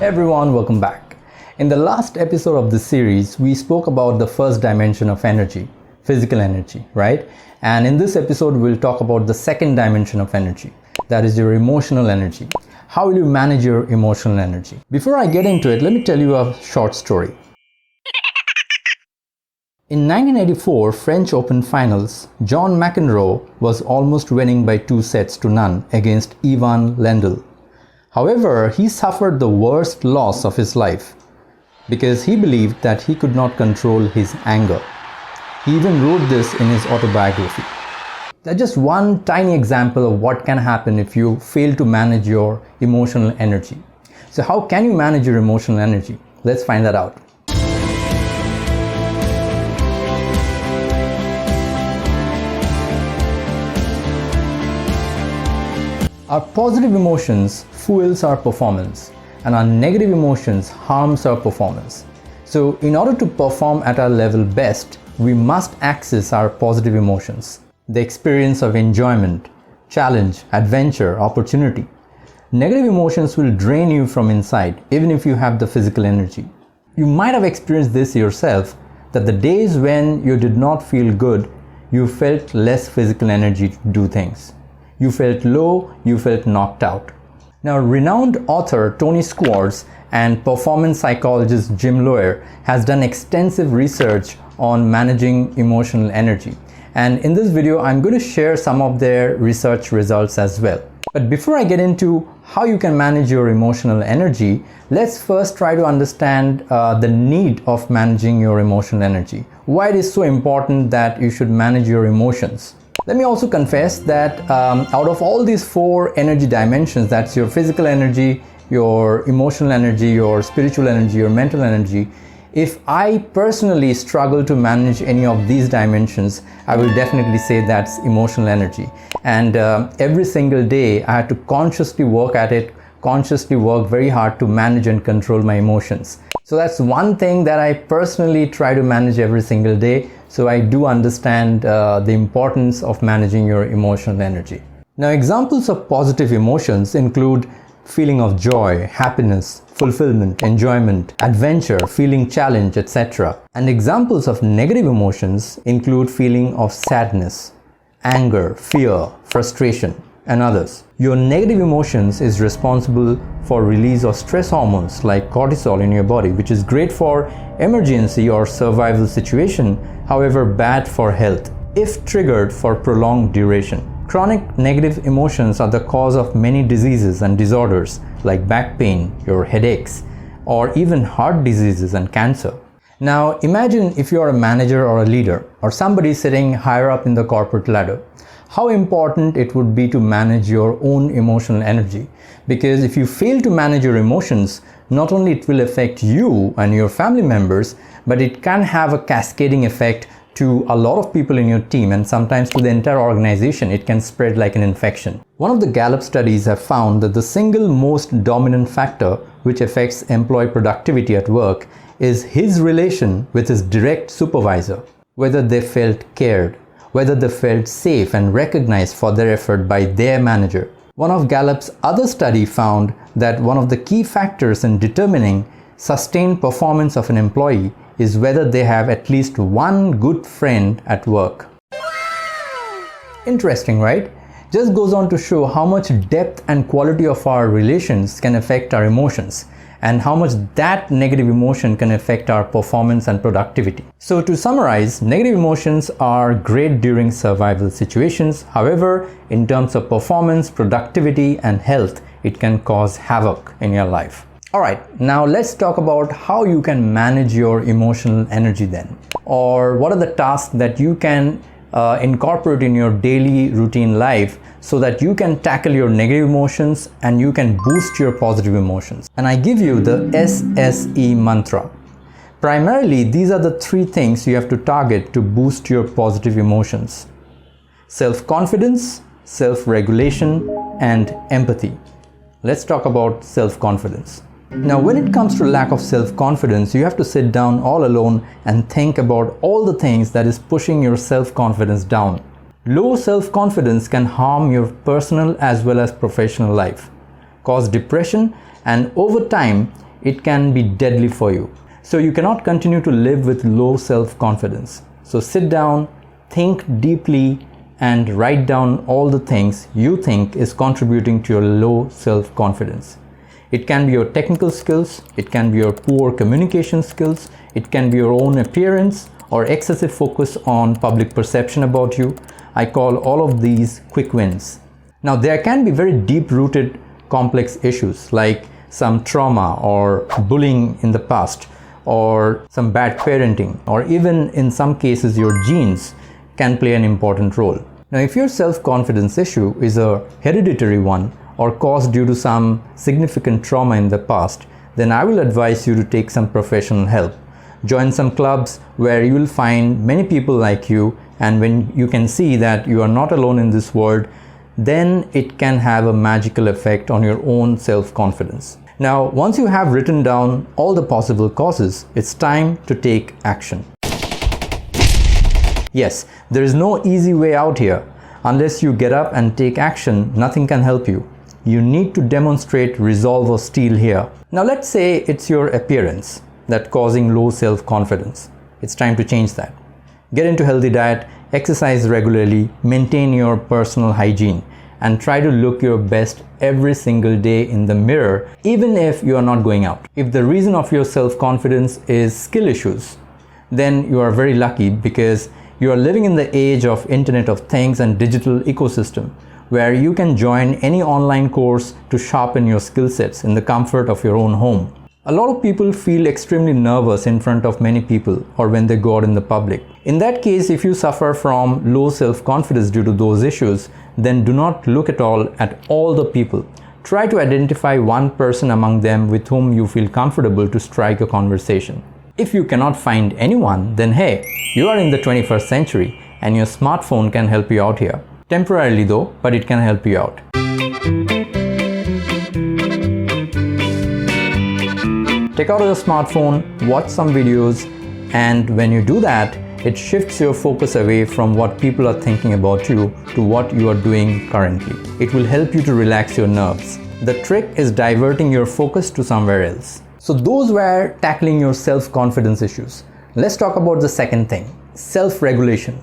Everyone, welcome back. In the last episode of this series, we spoke about the first dimension of energy, physical energy, right? And in this episode, we'll talk about the second dimension of energy, that is your emotional energy. How will you manage your emotional energy? Before I get into it, let me tell you a short story. In 1984 French Open finals, John McEnroe was almost winning by 2-0 against Ivan Lendl. However, he suffered the worst loss of his life because he believed that he could not control his anger. He even wrote this in his autobiography. That's just one tiny example of what can happen if you fail to manage your emotional energy. So how can you manage your emotional energy? Let's find that out. Our positive emotions fuels our performance and our negative emotions harms our performance. So in order to perform at our level best, we must access our positive emotions. The experience of enjoyment, challenge, adventure, opportunity. Negative emotions will drain you from inside even if you have the physical energy. You might have experienced this yourself, that the days when you did not feel good, you felt less physical energy to do things. You felt low, you felt knocked out. Now, renowned author Tony Schwartz and performance psychologist Jim Loehr has done extensive research on managing emotional energy. And in this video, I'm going to share some of their research results as well. But before I get into how you can manage your emotional energy, let's first try to understand the need of managing your emotional energy. Why it is so important that you should manage your emotions. Let me also confess that out of all these 4 energy dimensions, that's your physical energy, your emotional energy, your spiritual energy, your mental energy, if I personally struggle to manage any of these dimensions, I will definitely say that's emotional energy. And every single day I had to consciously work at it, consciously work very hard to manage and control my emotions. So that's one thing that I personally try to manage every single day. So I do understand the importance of managing your emotional energy. Now, examples of positive emotions include feeling of joy, happiness, fulfillment, enjoyment, adventure, feeling challenge, etc. And examples of negative emotions include feeling of sadness, anger, fear, frustration, and others. Your negative emotions is responsible for release of stress hormones like cortisol in your body, which is great for emergency or survival situation, however bad for health if triggered for prolonged duration. Chronic negative emotions are the cause of many diseases and disorders like back pain, your headaches, or even heart diseases and cancer. Now imagine if you are a manager or a leader or somebody sitting higher up in the corporate ladder. How important it would be to manage your own emotional energy. Because if you fail to manage your emotions, not only it will affect you and your family members, but it can have a cascading effect to a lot of people in your team and sometimes to the entire organization. It can spread like an infection. One of the Gallup studies have found that the single most dominant factor which affects employee productivity at work is his relation with his direct supervisor, whether they felt cared, whether they felt safe and recognized for their effort by their manager. One of Gallup's other study found that one of the key factors in determining sustained performance of an employee is whether they have at least one good friend at work. Interesting, right? Just goes on to show how much depth and quality of our relations can affect our emotions, and how much that negative emotion can affect our performance and productivity. So to summarize, negative emotions are great during survival situations. However, in terms of performance, productivity, and health, it can cause havoc in your life. Alright, now let's talk about how you can manage your emotional energy then. Or what are the tasks that you can incorporate in your daily routine life so that you can tackle your negative emotions and you can boost your positive emotions. And I give you the S.S.E mantra. Primarily, these are the 3 things you have to target to boost your positive emotions: self-confidence, self-regulation, and empathy. Let's talk about self-confidence. Now, when it comes to lack of self-confidence, you have to sit down all alone and think about all the things that is pushing your self-confidence down. Low self-confidence can harm your personal as well as professional life, cause depression, and over time, it can be deadly for you. So you cannot continue to live with low self-confidence. So sit down, think deeply, and write down all the things you think is contributing to your low self-confidence. It can be your technical skills, it can be your poor communication skills, it can be your own appearance or excessive focus on public perception about you. I call all of these quick wins. Now there can be very deep-rooted complex issues like some trauma or bullying in the past or some bad parenting, or even in some cases your genes can play an important role. Now if your self-confidence issue is a hereditary one or caused due to some significant trauma in the past, then I will advise you to take some professional help. Join some clubs where you will find many people like you, and when you can see that you are not alone in this world, then it can have a magical effect on your own self-confidence. Now, once you have written down all the possible causes, it's time to take action. Yes, there is no easy way out here. Unless you get up and take action, nothing can help you. You need to demonstrate resolve or steel here. Now let's say it's your appearance that's causing low self-confidence. It's time to change that. Get into healthy diet, exercise regularly, maintain your personal hygiene, and try to look your best every single day in the mirror, even if you are not going out. If the reason of your self-confidence is skill issues, then you are very lucky because you are living in the age of Internet of Things and digital ecosystem, where you can join any online course to sharpen your skill sets in the comfort of your own home. A lot of people feel extremely nervous in front of many people or when they go out in the public. In that case, if you suffer from low self-confidence due to those issues, then do not look at all the people. Try to identify one person among them with whom you feel comfortable to strike a conversation. If you cannot find anyone, then hey, you are in the 21st century and your smartphone can help you out here. Temporarily though, but it can help you out. Take out your smartphone, watch some videos, and when you do that, it shifts your focus away from what people are thinking about you to what you are doing currently. It will help you to relax your nerves. The trick is diverting your focus to somewhere else. So those were tackling your self-confidence issues. Let's talk about the second thing, self-regulation.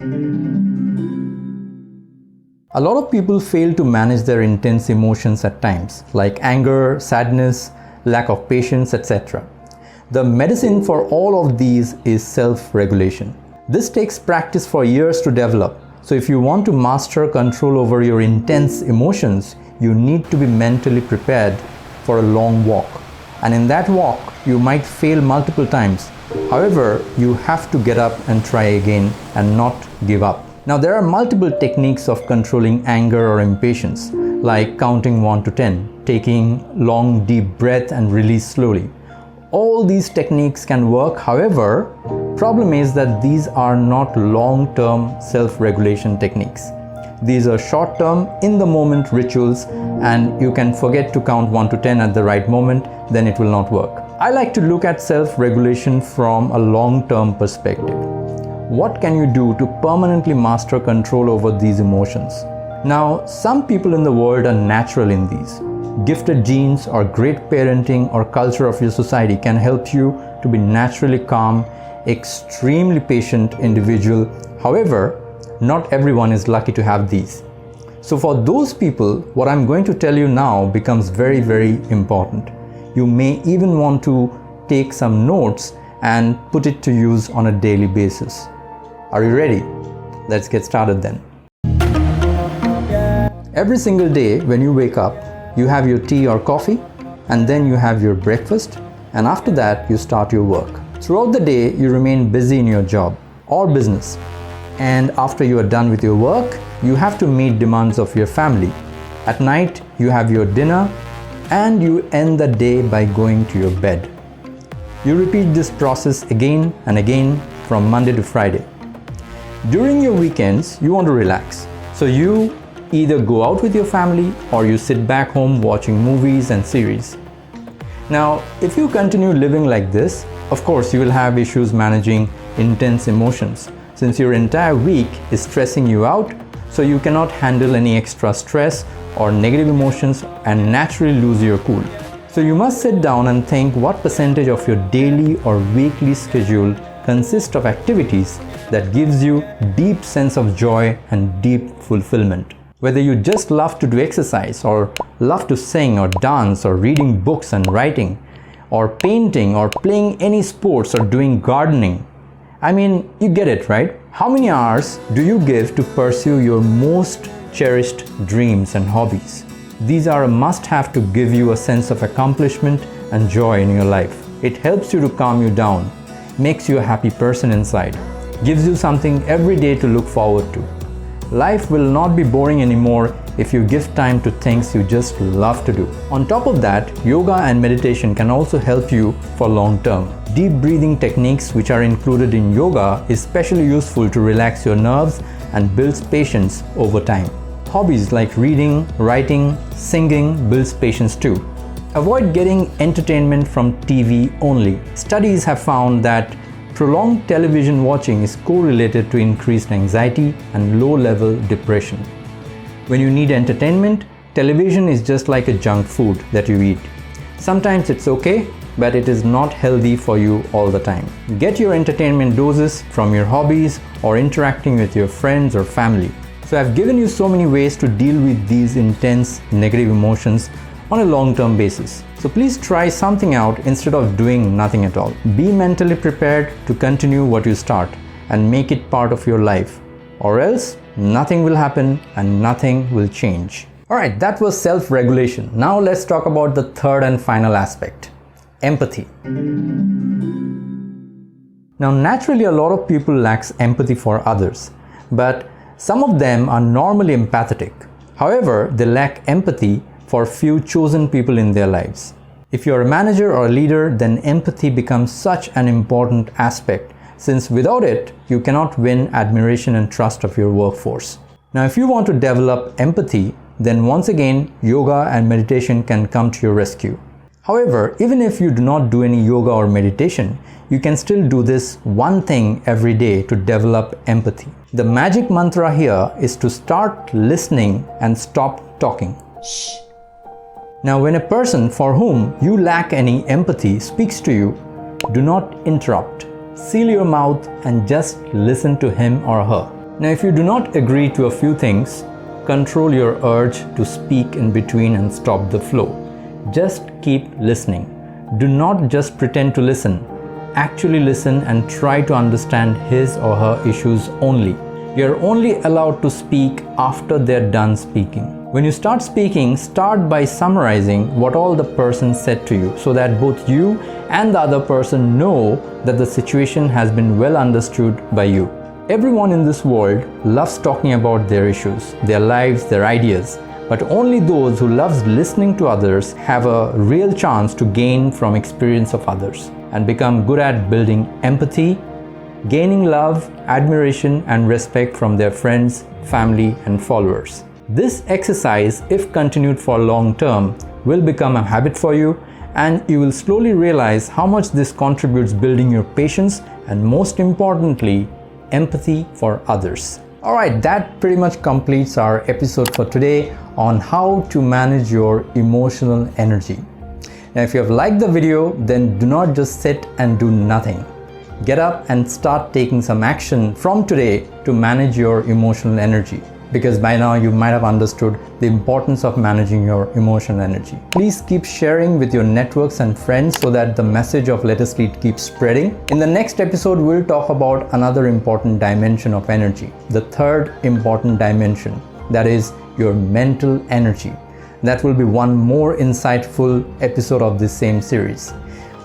A lot of people fail to manage their intense emotions at times, like anger, sadness, lack of patience, etc. The medicine for all of these is self-regulation. This takes practice for years to develop. So if you want to master control over your intense emotions, you need to be mentally prepared for a long walk. And in that walk, you might fail multiple times. However, you have to get up and try again and not give up. Now, there are multiple techniques of controlling anger or impatience, like counting 1 to 10, taking long deep breath and release slowly. All these techniques can work. However, problem is that these are not long-term self-regulation techniques. These are short-term, in-the-moment rituals, and you can forget to count 1 to 10 at the right moment, then it will not work. I like to look at self-regulation from a long-term perspective. What can you do to permanently master control over these emotions? Now, some people in the world are natural in these. Gifted genes or great parenting or culture of your society can help you to be naturally calm, extremely patient individual. However, not everyone is lucky to have these. So for those people, what I'm going to tell you now becomes very, very important. You may even want to take some notes and put it to use on a daily basis. Are you ready? Let's get started then. Every single day when you wake up, you have your tea or coffee, and then you have your breakfast, and after that you start your work. Throughout the day, you remain busy in your job or business. And after you are done with your work, you have to meet demands of your family. At night, you have your dinner, and you end the day by going to your bed. You repeat this process again and again from Monday to Friday. During your weekends, you want to relax. So you either go out with your family or you sit back home watching movies and series. Now, if you continue living like this, of course you will have issues managing intense emotions, since your entire week is stressing you out, so you cannot handle any extra stress or negative emotions and naturally lose your cool. So you must sit down and think what percentage of your daily or weekly schedule consists of activities that gives you deep sense of joy and deep fulfillment. Whether you just love to do exercise, or love to sing or dance, or reading books and writing, or painting, or playing any sports, or doing gardening. I mean, you get it, right? How many hours do you give to pursue your most cherished dreams and hobbies? These are a must-have to give you a sense of accomplishment and joy in your life. It helps you to calm you down, makes you a happy person inside, gives you something every day to look forward to. Life will not be boring anymore if you give time to things you just love to do. On top of that, yoga and meditation can also help you for long term. Deep breathing techniques which are included in yoga is especially useful to relax your nerves and builds patience over time. Hobbies like reading, writing, singing builds patience too. Avoid getting entertainment from TV only. Studies have found that prolonged television watching is correlated to increased anxiety and low-level depression. When you need entertainment, television is just like a junk food that you eat. Sometimes it's okay, but it is not healthy for you all the time. Get your entertainment doses from your hobbies or interacting with your friends or family. So I've given you so many ways to deal with these intense negative emotions on a long-term basis. So please try something out instead of doing nothing at all. Be mentally prepared to continue what you start and make it part of your life, or else nothing will happen and nothing will change. Alright, that was self-regulation. Now let's talk about the third and final aspect, empathy. Now naturally a lot of people lacks empathy for others, but some of them are normally empathetic. However, they lack empathy for few chosen people in their lives. If you're a manager or a leader, then empathy becomes such an important aspect, since without it, you cannot win admiration and trust of your workforce. Now, if you want to develop empathy, then once again, yoga and meditation can come to your rescue. However, even if you do not do any yoga or meditation, you can still do this one thing every day to develop empathy. The magic mantra here is to start listening and stop talking. Shh. Now, when a person for whom you lack any empathy speaks to you, do not interrupt. Seal your mouth and just listen to him or her. Now, if you do not agree to a few things, control your urge to speak in between and stop the flow. Just keep listening. Do not just pretend to listen. Actually listen and try to understand his or her issues only. You're only allowed to speak after they're done speaking. When you start speaking, start by summarizing what all the person said to you so that both you and the other person know that the situation has been well understood by you. Everyone in this world loves talking about their issues, their lives, their ideas, but only those who love listening to others have a real chance to gain from experience of others and become good at building empathy, gaining love, admiration, and respect from their friends, family, and followers. This exercise, if continued for long term, will become a habit for you, and you will slowly realize how much this contributes building your patience and, most importantly, empathy for others. Alright, that pretty much completes our episode for today on how to manage your emotional energy. Now, if you have liked the video, then do not just sit and do nothing. Get up and start taking some action from today to manage your emotional energy, because by now you might have understood the importance of managing your emotional energy. Please keep sharing with your networks and friends so that the message of Let Us Lead keeps spreading. In the next episode, we'll talk about another important dimension of energy, the third important dimension, that is your mental energy. That will be one more insightful episode of this same series.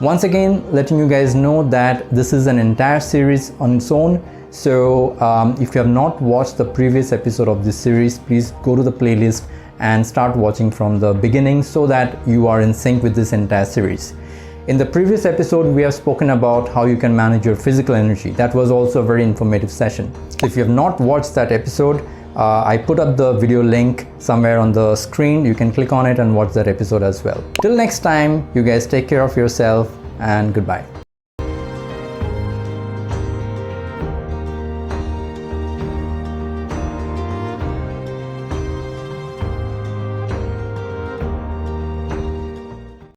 Once again, letting you guys know that this is an entire series on its own. So if you have not watched the previous episode of this series, please go to the playlist and start watching from the beginning so that you are in sync with this entire series. In the previous episode, we have spoken about how you can manage your physical energy. That was also a very informative session. So if you have not watched that episode, I put up the video link somewhere on the screen. You can click on it and watch that episode as well. Till next time, you guys take care of yourself and goodbye.